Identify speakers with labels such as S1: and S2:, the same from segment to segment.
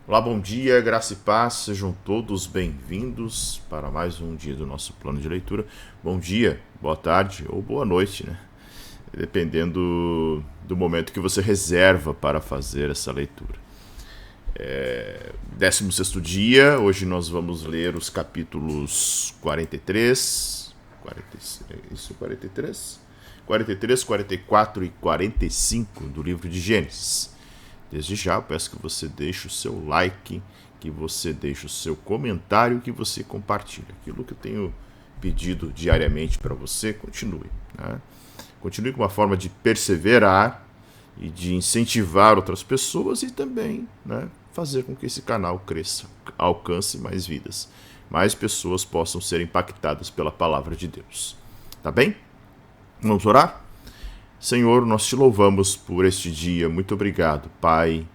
S1: Olá, bom dia, graça e paz, sejam todos bem-vindos para mais um dia do nosso plano de leitura. Bom dia, boa tarde ou boa noite, né? Dependendo do momento que você reserva para fazer essa leitura. 16º dia, hoje nós vamos ler os capítulos 43, 44 e 45 do livro de Gênesis. Desde já, eu peço que você deixe o seu like, que você deixe o seu comentário, que você compartilhe. Aquilo que eu tenho pedido diariamente para você, continue. Né? Continue com uma forma de perseverar e de incentivar outras pessoas e também, né, fazer com que esse canal cresça, alcance mais vidas. Mais pessoas possam ser impactadas pela palavra de Deus. Tá bem? Vamos orar? Senhor, nós te louvamos por este dia. Muito obrigado, Pai,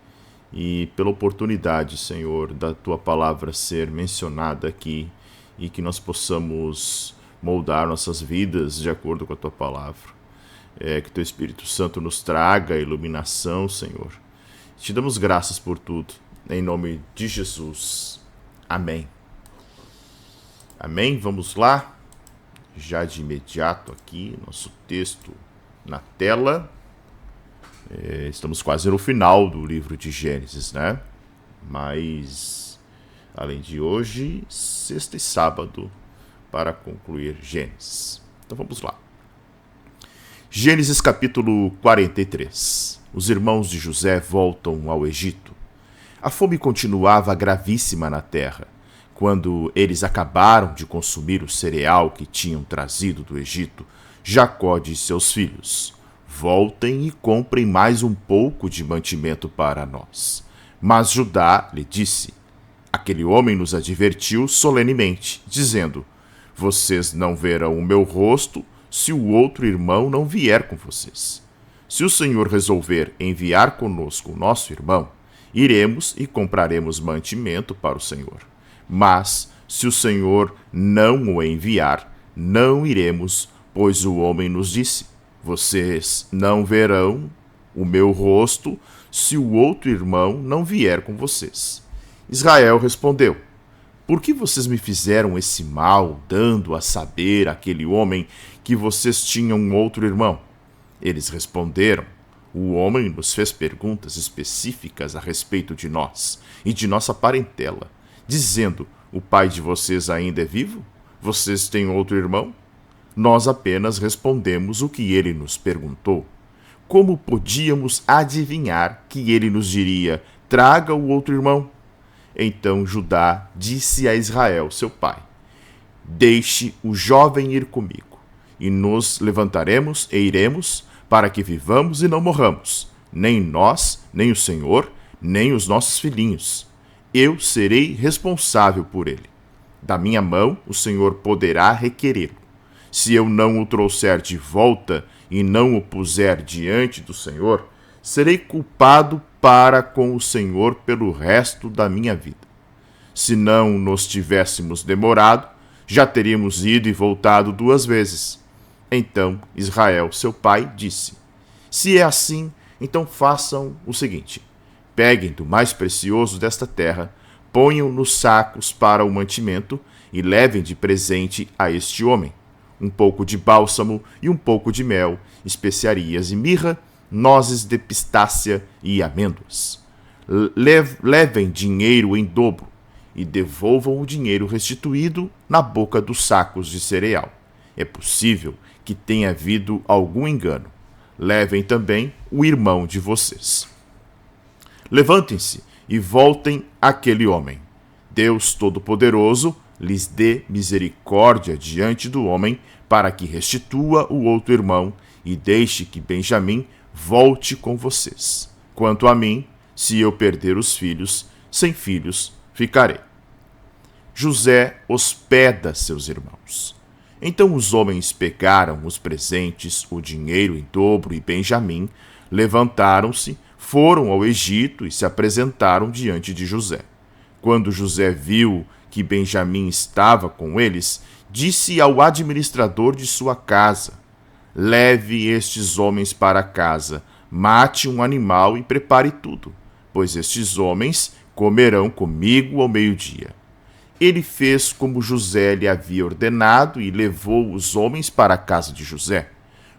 S1: e pela oportunidade, Senhor, da tua palavra ser mencionada aqui e que nós possamos moldar nossas vidas de acordo com a tua palavra. Que teu Espírito Santo nos traga a iluminação, Senhor. Te damos graças por tudo. Em nome de Jesus. Amém. Amém? Vamos lá? Já de imediato aqui, nosso texto na tela. Estamos quase no final do livro de Gênesis, né? Mas, além de hoje, sexta e sábado para concluir Gênesis. Então vamos lá. Gênesis capítulo 43. Os irmãos de José voltam ao Egito. A fome continuava gravíssima na terra. Quando eles acabaram de consumir o cereal que tinham trazido do Egito, Jacó disse aos filhos: voltem e comprem mais um pouco de mantimento para nós. Mas Judá lhe disse: aquele homem nos advertiu solenemente, dizendo: vocês não verão o meu rosto se o outro irmão não vier com vocês. Se o Senhor resolver enviar conosco o nosso irmão, iremos e compraremos mantimento para o Senhor. Mas, se o Senhor não o enviar, não iremos, pois o homem nos disse: vocês não verão o meu rosto se o outro irmão não vier com vocês. Israel respondeu: por que vocês me fizeram esse mal, dando a saber àquele homem que vocês tinham um outro irmão? Eles responderam: o homem nos fez perguntas específicas a respeito de nós e de nossa parentela, dizendo: o pai de vocês ainda é vivo? Vocês têm outro irmão? Nós apenas respondemos o que ele nos perguntou. Como podíamos adivinhar que ele nos diria: traga o outro irmão? Então Judá disse a Israel, seu pai: deixe o jovem ir comigo, e nos levantaremos e iremos, para que vivamos e não morramos, nem nós, nem o Senhor, nem os nossos filhinhos. Eu serei responsável por ele. Da minha mão o Senhor poderá requerê-lo. Se eu não o trouxer de volta e não o puser diante do Senhor, serei culpado para com o Senhor pelo resto da minha vida. Se não nos tivéssemos demorado, já teríamos ido e voltado 2 vezes. Então Israel, seu pai, disse: se é assim, então façam o seguinte: peguem do mais precioso desta terra, ponham nos sacos para o mantimento e levem de presente a este homem um pouco de bálsamo e um pouco de mel, especiarias e mirra, nozes de pistácia e amêndoas. Levem dinheiro em dobro e devolvam o dinheiro restituído na boca dos sacos de cereal. É possível que tenha havido algum engano. Levem também o irmão de vocês. Levantem-se e voltem àquele homem. Deus Todo-Poderoso lhes dê misericórdia diante do homem, para que restitua o outro irmão e deixe que Benjamim volte com vocês. Quanto a mim, se eu perder os filhos, sem filhos ficarei. José hospeda seus irmãos. Então os homens pegaram os presentes, o dinheiro em dobro e Benjamim, levantaram-se, foram ao Egito e se apresentaram diante de José. Quando José viu que Benjamim estava com eles, disse ao administrador de sua casa: leve estes homens para casa, mate um animal e prepare tudo, pois estes homens comerão comigo ao meio-dia. Ele fez como José lhe havia ordenado e levou os homens para a casa de José.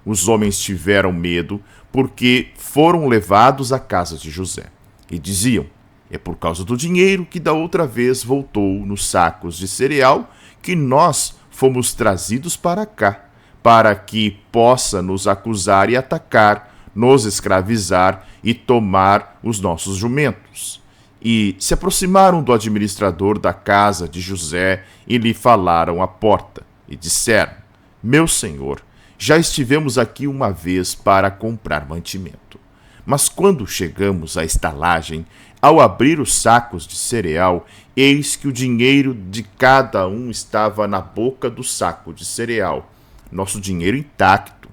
S1: Os homens tiveram medo porque foram levados à casa de José. E diziam: é por causa do dinheiro que da outra vez voltou nos sacos de cereal que nós fomos trazidos para cá, para que possa nos acusar e atacar, nos escravizar e tomar os nossos jumentos. E se aproximaram do administrador da casa de José e lhe falaram à porta, e disseram: meu senhor, já estivemos aqui uma vez para comprar mantimento. Mas quando chegamos à estalagem, ao abrir os sacos de cereal, eis que o dinheiro de cada um estava na boca do saco de cereal, nosso dinheiro intacto.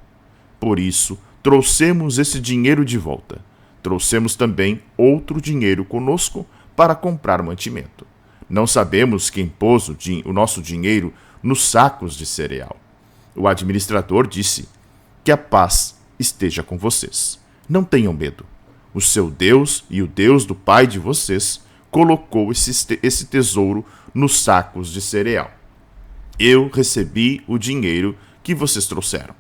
S1: Por isso, trouxemos esse dinheiro de volta. Trouxemos também outro dinheiro conosco para comprar mantimento. Não sabemos quem pôs o nosso dinheiro nos sacos de cereal. O administrador disse: que a paz esteja com vocês. Não tenham medo. O seu Deus e o Deus do pai de vocês colocou esse tesouro nos sacos de cereal. Eu recebi o dinheiro que vocês trouxeram.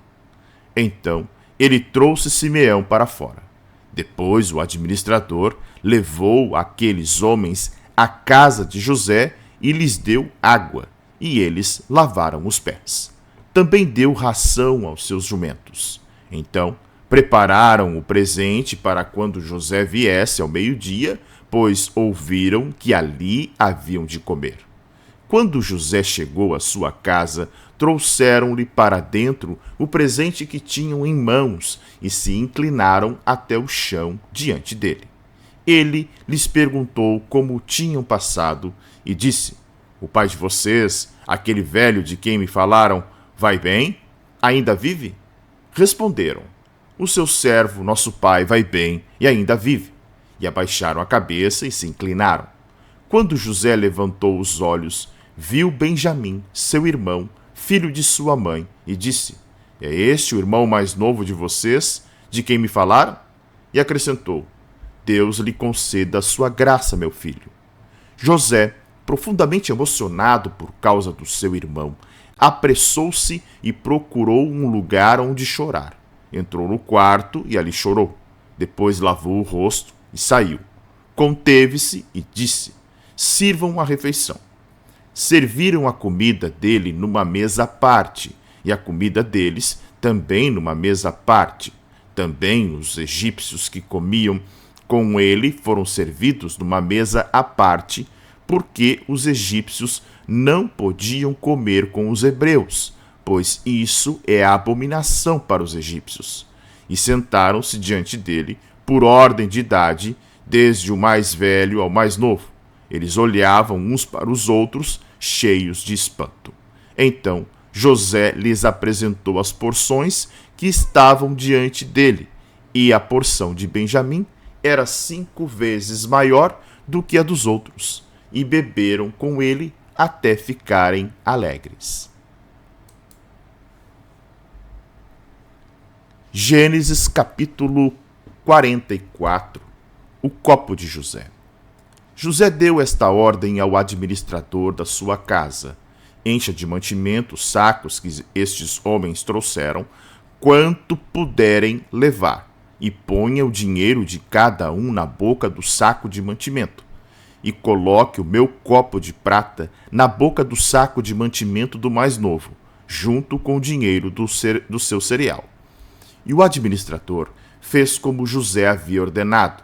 S1: Então ele trouxe Simeão para fora. Depois o administrador levou aqueles homens à casa de José e lhes deu água, e eles lavaram os pés. Também deu ração aos seus jumentos. Então prepararam o presente para quando José viesse ao meio-dia, pois ouviram que ali haviam de comer. Quando José chegou à sua casa, trouxeram-lhe para dentro o presente que tinham em mãos e se inclinaram até o chão diante dele. Ele lhes perguntou como tinham passado e disse: o pai de vocês, aquele velho de quem me falaram, vai bem? Ainda vive? Responderam: o seu servo, nosso pai, vai bem e ainda vive. E abaixaram a cabeça e se inclinaram. Quando José levantou os olhos, viu Benjamim, seu irmão, filho de sua mãe, e disse: é este o irmão mais novo de vocês, de quem me falaram? E acrescentou: Deus lhe conceda a sua graça, meu filho. José, profundamente emocionado por causa do seu irmão, apressou-se e procurou um lugar onde chorar. Entrou no quarto e ali chorou. Depois lavou o rosto e saiu. Conteve-se e disse: sirvam a refeição. Serviram a comida dele numa mesa à parte, e a comida deles também numa mesa à parte. Também os egípcios que comiam com ele foram servidos numa mesa à parte, porque os egípcios não podiam comer com os hebreus, pois isso é a abominação para os egípcios. E sentaram-se diante dele, por ordem de idade, desde o mais velho ao mais novo. Eles olhavam uns para os outros, cheios de espanto. Então José lhes apresentou as porções que estavam diante dele, e a porção de Benjamim era 5 vezes maior do que a dos outros, e beberam com ele até ficarem alegres. Gênesis capítulo 44. O copo de José. José deu esta ordem ao administrador da sua casa: encha de mantimento os sacos que estes homens trouxeram, quanto puderem levar, e ponha o dinheiro de cada um na boca do saco de mantimento, e coloque o meu copo de prata na boca do saco de mantimento do mais novo, junto com o dinheiro do seu cereal. E o administrador fez como José havia ordenado.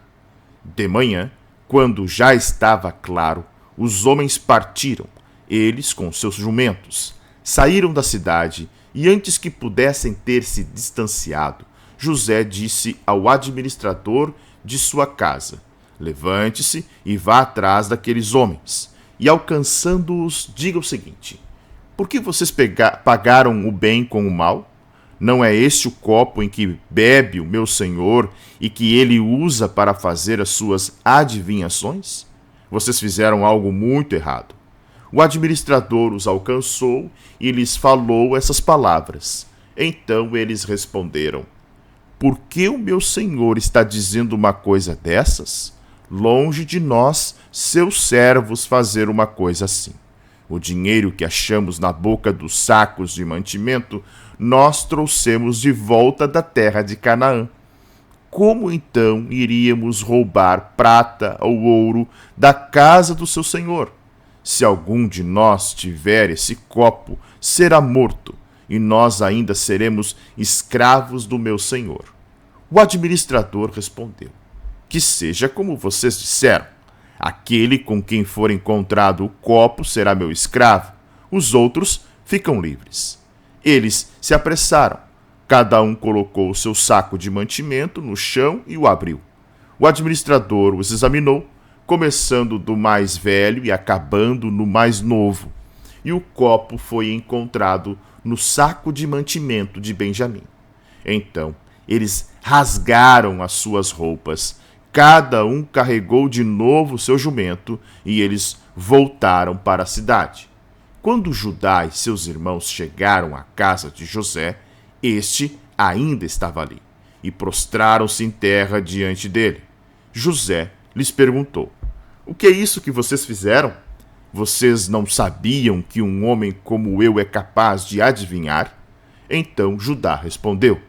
S1: De manhã, quando já estava claro, os homens partiram, eles com seus jumentos, saíram da cidade, e antes que pudessem ter se distanciado, José disse ao administrador de sua casa: levante-se e vá atrás daqueles homens, e alcançando-os, diga o seguinte: por que vocês pagaram o bem com o mal? Não é este o copo em que bebe o meu senhor e que ele usa para fazer as suas adivinhações? Vocês fizeram algo muito errado. O administrador os alcançou e lhes falou essas palavras. Então eles responderam: por que o meu senhor está dizendo uma coisa dessas? Longe de nós, seus servos, fazer uma coisa assim. O dinheiro que achamos na boca dos sacos de mantimento, nós trouxemos de volta da terra de Canaã. Como então iríamos roubar prata ou ouro da casa do seu senhor? Se algum de nós tiver esse copo, será morto, e nós ainda seremos escravos do meu senhor. O administrador respondeu: que seja como vocês disseram. Aquele com quem for encontrado o copo será meu escravo, os outros ficam livres. Eles se apressaram. Cada um colocou o seu saco de mantimento no chão e o abriu. O administrador os examinou, começando do mais velho e acabando no mais novo. E o copo foi encontrado no saco de mantimento de Benjamim. Então eles rasgaram as suas roupas. Cada um carregou de novo seu jumento e eles voltaram para a cidade. Quando Judá e seus irmãos chegaram à casa de José, este ainda estava ali, e prostraram-se em terra diante dele. José lhes perguntou: o que é isso que vocês fizeram? Vocês não sabiam que um homem como eu é capaz de adivinhar? Então Judá respondeu: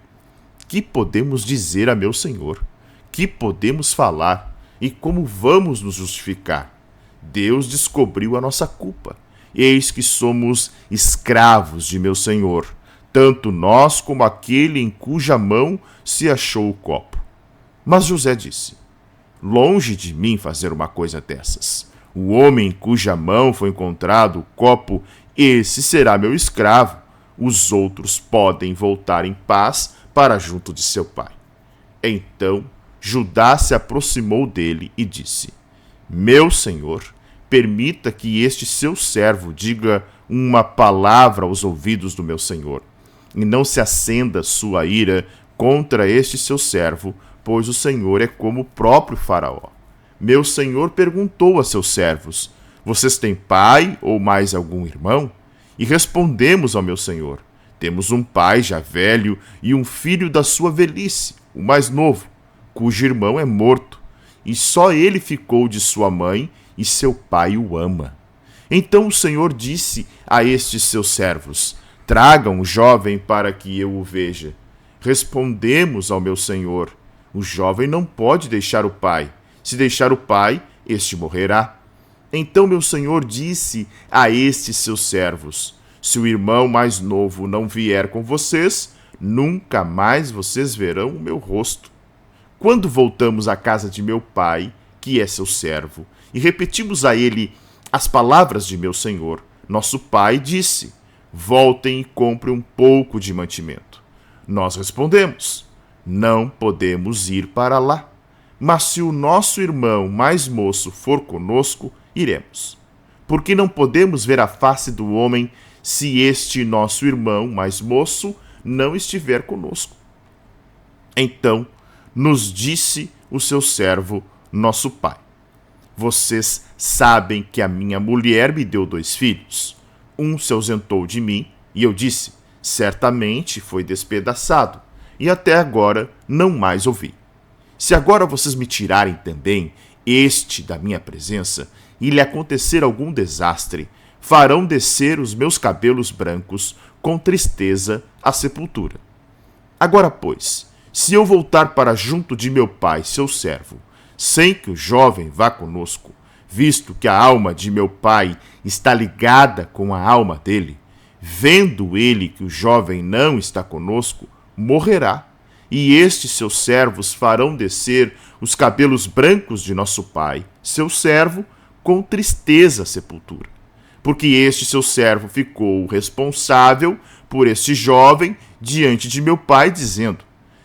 S1: que podemos dizer a meu senhor? Que podemos falar? E como vamos nos justificar? Deus descobriu a nossa culpa. Eis que somos escravos de meu senhor, tanto nós como aquele em cuja mão se achou o copo. Mas José disse: longe de mim fazer uma coisa dessas. O homem em cuja mão foi encontrado o copo, esse será meu escravo. Os outros podem voltar em paz para junto de seu pai. Então Judá se aproximou dele e disse: meu senhor, permita que este seu servo diga uma palavra aos ouvidos do meu senhor, e não se acenda sua ira contra este seu servo, pois o senhor é como o próprio faraó. Meu senhor perguntou a seus servos: vocês têm pai ou mais algum irmão? E respondemos ao meu senhor: temos um pai já velho e um filho da sua velhice, o mais novo, cujo irmão é morto, e só ele ficou de sua mãe, e seu pai o ama. Então o Senhor disse a estes seus servos: tragam o jovem para que eu o veja. Respondemos ao meu senhor: o jovem não pode deixar o pai. Se deixar o pai, este morrerá. Então meu senhor disse a estes seus servos: se o irmão mais novo não vier com vocês, nunca mais vocês verão o meu rosto. Quando voltamos à casa de meu pai, que é seu servo, e repetimos a ele as palavras de meu senhor, nosso pai disse: voltem e comprem um pouco de mantimento. Nós respondemos: não podemos ir para lá, mas se o nosso irmão mais moço for conosco, iremos. Porque não podemos ver a face do homem se este nosso irmão mais moço não estiver conosco. Então nos disse o seu servo, nosso pai: vocês sabem que a minha mulher me deu 2 filhos. Um se ausentou de mim, e eu disse: certamente foi despedaçado, e até agora não mais ouvi. Se agora vocês me tirarem também este da minha presença, e lhe acontecer algum desastre, farão descer os meus cabelos brancos com tristeza à sepultura. Agora, pois, se eu voltar para junto de meu pai, seu servo, sem que o jovem vá conosco, visto que a alma de meu pai está ligada com a alma dele, vendo ele que o jovem não está conosco, morrerá, e estes seus servos farão descer os cabelos brancos de nosso pai, seu servo, com tristeza à sepultura. Porque este seu servo ficou responsável por este jovem diante de meu pai, dizendo: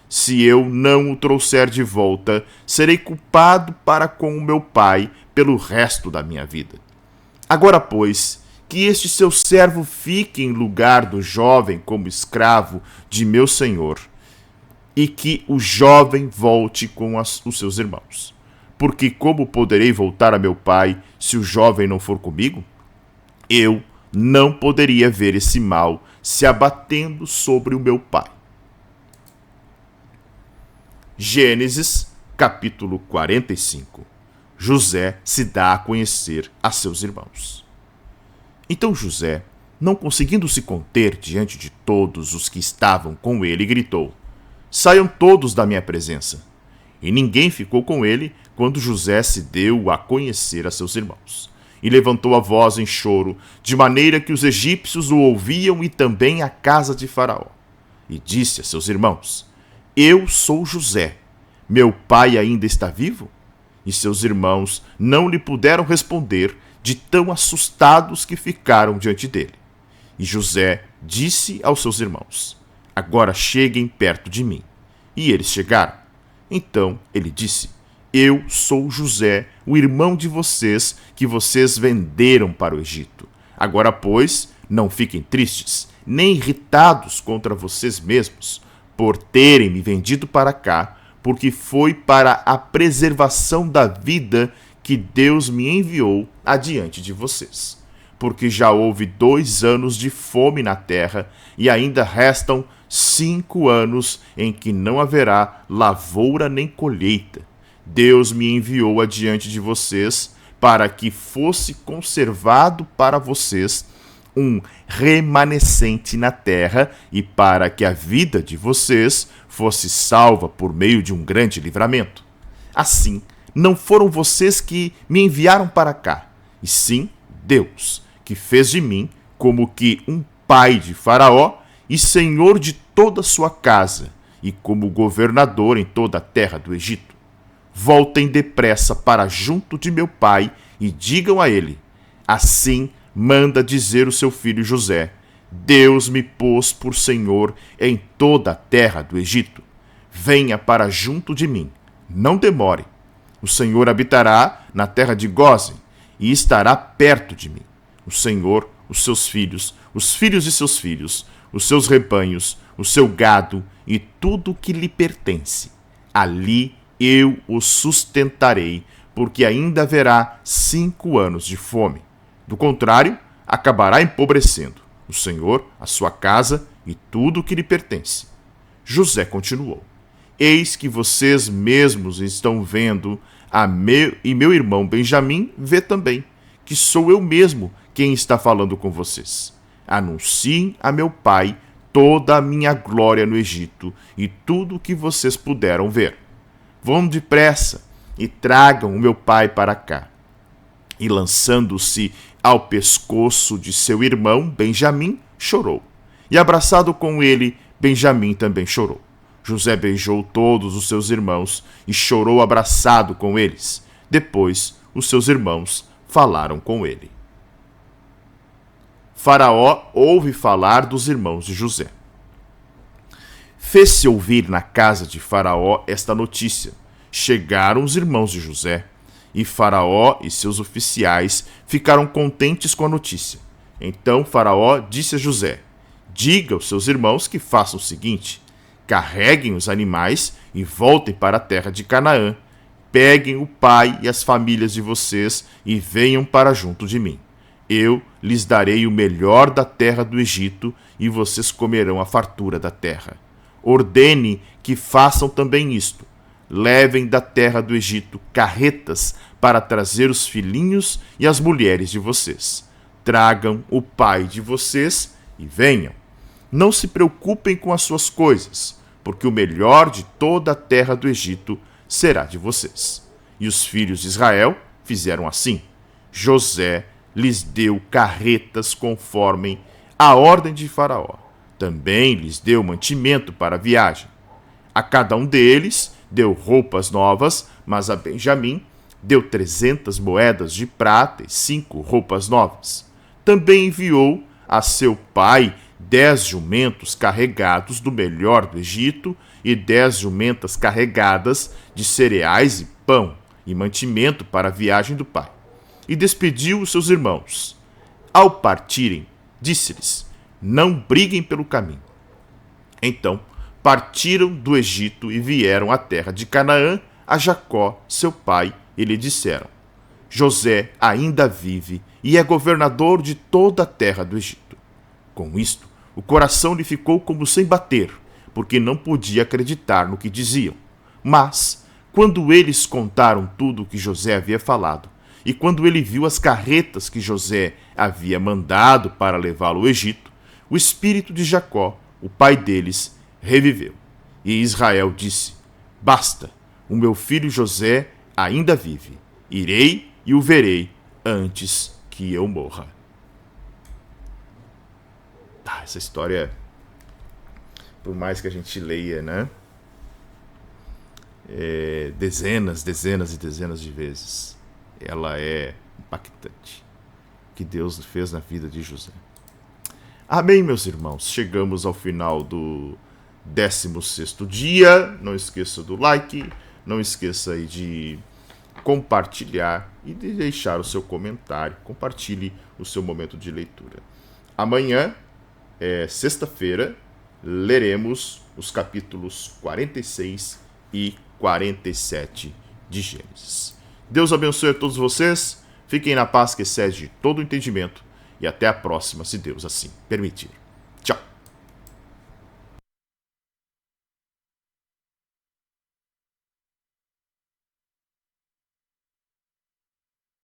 S1: se eu não o trouxer de volta, serei culpado para com o meu pai pelo resto da minha vida. Agora, pois, que este seu servo fique em lugar do jovem como escravo de meu senhor, e que o jovem volte com os seus irmãos. Porque como poderei voltar a meu pai se o jovem não for comigo? Eu não poderia ver esse mal se abatendo sobre o meu pai. Gênesis, capítulo 45. José se dá a conhecer a seus irmãos. Então José, não conseguindo se conter diante de todos os que estavam com ele, gritou: Saiam todos da minha presença. E ninguém ficou com ele quando José se deu a conhecer a seus irmãos. E levantou a voz em choro, de maneira que os egípcios o ouviam e também a casa de Faraó. E disse a seus irmãos: Eu sou José. Meu pai ainda está vivo? E seus irmãos não lhe puderam responder, de tão assustados que ficaram diante dele. E José disse aos seus irmãos: Agora cheguem perto de mim. E eles chegaram. Então ele disse: Eu sou José, o irmão de vocês, que vocês venderam para o Egito. Agora, pois, não fiquem tristes, nem irritados contra vocês mesmos, por terem me vendido para cá, porque foi para a preservação da vida que Deus me enviou adiante de vocês. Porque já houve 2 anos de fome na terra, e ainda restam 5 anos em que não haverá lavoura nem colheita. Deus me enviou adiante de vocês para que fosse conservado para vocês um remanescente na terra e para que a vida de vocês fosse salva por meio de um grande livramento. Assim, não foram vocês que me enviaram para cá, e sim Deus, que fez de mim como que um pai de Faraó e senhor de toda a sua casa, e como governador em toda a terra do Egito. Voltem depressa para junto de meu pai e digam a ele: Assim manda dizer o seu filho José: Deus me pôs por senhor em toda a terra do Egito. Venha para junto de mim, não demore. O Senhor habitará na terra de Gósen e estará perto de mim. O Senhor, os seus filhos, os filhos de seus filhos, os seus rebanhos, o seu gado e tudo que lhe pertence. Ali eu o sustentarei, porque ainda haverá 5 anos de fome. Do contrário, acabará empobrecendo o Senhor, a sua casa e tudo o que lhe pertence. José continuou: Eis que vocês mesmos estão vendo, e meu irmão Benjamim vê também, que sou eu mesmo quem está falando com vocês. Anunciem a meu pai toda a minha glória no Egito e tudo o que vocês puderam ver. Vão depressa e tragam o meu pai para cá. E lançando-se ao pescoço de seu irmão Benjamim, chorou. E abraçado com ele, Benjamim também chorou. José beijou todos os seus irmãos e chorou abraçado com eles. Depois, os seus irmãos falaram com ele. Faraó ouve falar dos irmãos de José. Fez-se ouvir na casa de Faraó esta notícia. Chegaram os irmãos de José, e Faraó e seus oficiais ficaram contentes com a notícia. Então Faraó disse a José: Diga aos seus irmãos que façam o seguinte: carreguem os animais e voltem para a terra de Canaã. Peguem o pai e as famílias de vocês e venham para junto de mim. Eu lhes darei o melhor da terra do Egito e vocês comerão a fartura da terra. Ordene que façam também isto. Levem da terra do Egito carretas para trazer os filhinhos e as mulheres de vocês. Tragam o pai de vocês e venham. Não se preocupem com as suas coisas, porque o melhor de toda a terra do Egito será de vocês. E os filhos de Israel fizeram assim. José lhes deu carretas conforme a ordem de Faraó. Também lhes deu mantimento para a viagem. A cada um deles deu roupas novas, mas a Benjamim deu 300 moedas de prata e 5 roupas novas. Também enviou a seu pai 10 jumentos carregados do melhor do Egito e 10 jumentas carregadas de cereais e pão e mantimento para a viagem do pai. E despediu os seus irmãos. Ao partirem, disse-lhes: Não briguem pelo caminho. Então partiram do Egito e vieram à terra de Canaã, a Jacó, seu pai, e lhe disseram: José ainda vive e é governador de toda a terra do Egito. Com isto, o coração lhe ficou como sem bater, porque não podia acreditar no que diziam. Mas, Quando eles contaram tudo o que José havia falado, e quando ele viu as carretas que José havia mandado para levá-lo ao Egito, o espírito de Jacó, o pai deles, reviveu. E Israel disse: basta, o meu filho José ainda vive. Irei e o verei antes que eu morra. Essa história, por mais que a gente leia, né? Dezenas e dezenas de vezes, ela é impactante. O que Deus fez na vida de José. Amém, meus irmãos. Chegamos ao final do 16º dia. Não esqueça do like, não esqueça aí de compartilhar e de deixar o seu comentário. Compartilhe o seu momento de leitura. Amanhã, sexta-feira, leremos os capítulos 46 e 47 de Gênesis. Deus abençoe a todos vocês. Fiquem na paz que excede todo o entendimento. E até a próxima, se Deus assim permitir.